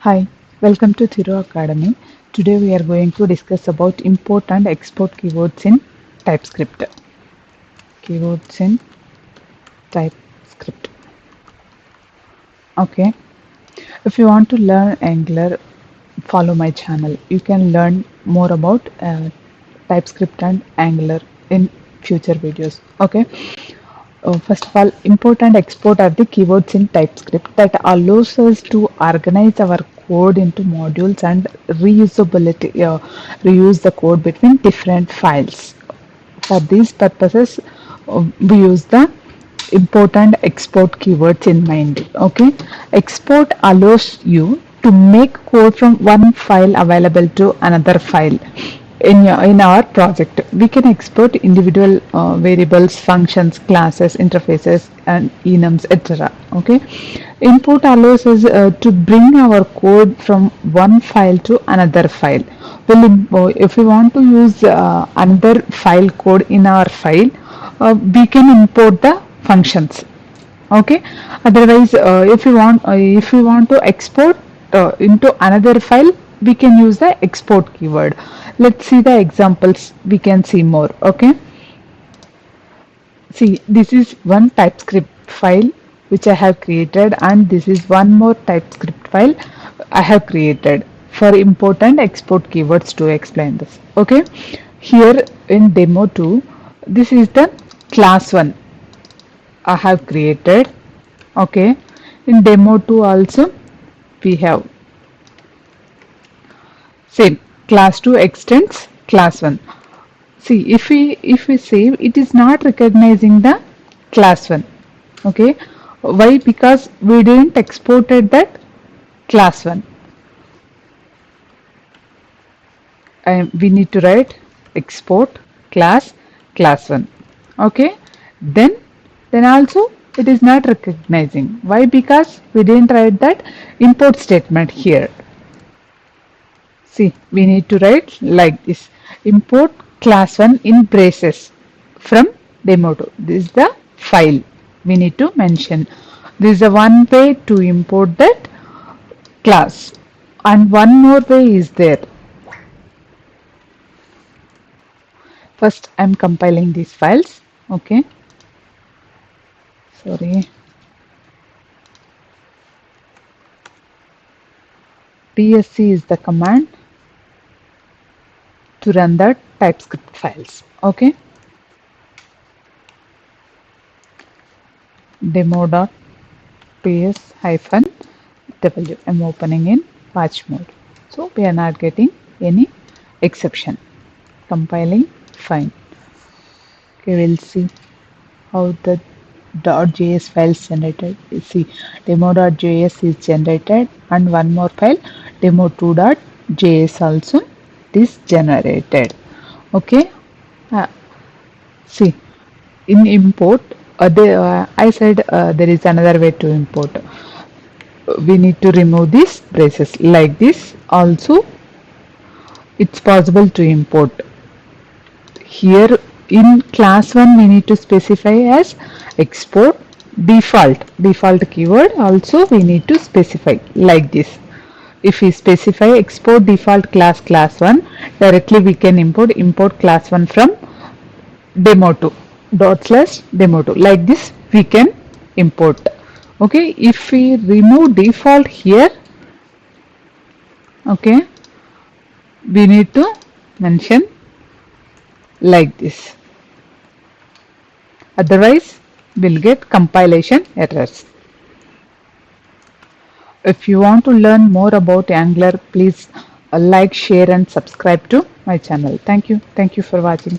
Hi, welcome to Thiru Academy. Today we are going to discuss about import and export keywords in TypeScript. Keywords in TypeScript. Okay, if you want to learn Angular, follow my channel. You can learn more about TypeScript and Angular in future videos. Okay. First of all, import and export are the keywords in TypeScript that allows us to organize our code into modules and reuse the code between different files. For these purposes, we use the import and export keywords in mind. Okay, export allows you to make code from one file available to another file. In our project, we can export individual variables, functions, classes, interfaces, and enums, etc. Okay, import allows us to bring our code from one file to another file. Well, if we want to use another file code in our file, we can import the functions. Okay, otherwise if we want to export into another file, we can use the export keyword. Let's see the examples, we can see more. Okay, see, this is one TypeScript file which I have created, and this is one more TypeScript file I have created for import and export keywords to explain this. Okay, here in demo 2, this is the class 1 I have created. Okay, in demo 2 also we have same class 2 extends class 1. See, if we save, it is not recognizing the class 1. Okay, why? Because we didn't exported that class 1, and we need to write export class 1. Okay, then also it is not recognizing. Why? Because we didn't write that import statement here. See, we need to write like this: import class 1 in braces from demo2. This is the file we need to mention. This is the one way to import that class, and one more way is there. First, I'm compiling these files. Okay, sorry. tsc is the command to run the TypeScript files. Okay, demo.ts hyphen w. I'm opening in patch mode, so we are not getting any exception. Compiling, fine. Okay, we'll see how the .js files generated. You see, demo.js is generated, and one more file, demo2.js also is generated. Okay, uh, see, in import, I said there is another way to import. We need to remove these braces like this. Also, it's possible to import. Here in class 1, we need to specify as export default keyword. Also, we need to specify like this. If we specify export default class 1, directly we can import class 1 from demo2 /demo2. Like this we can import. Okay, if we remove default here, okay, we need to mention like this. Otherwise, we'll get compilation errors. If you want to learn more about Angular, please like, share, and subscribe to my channel. Thank you. Thank you for watching.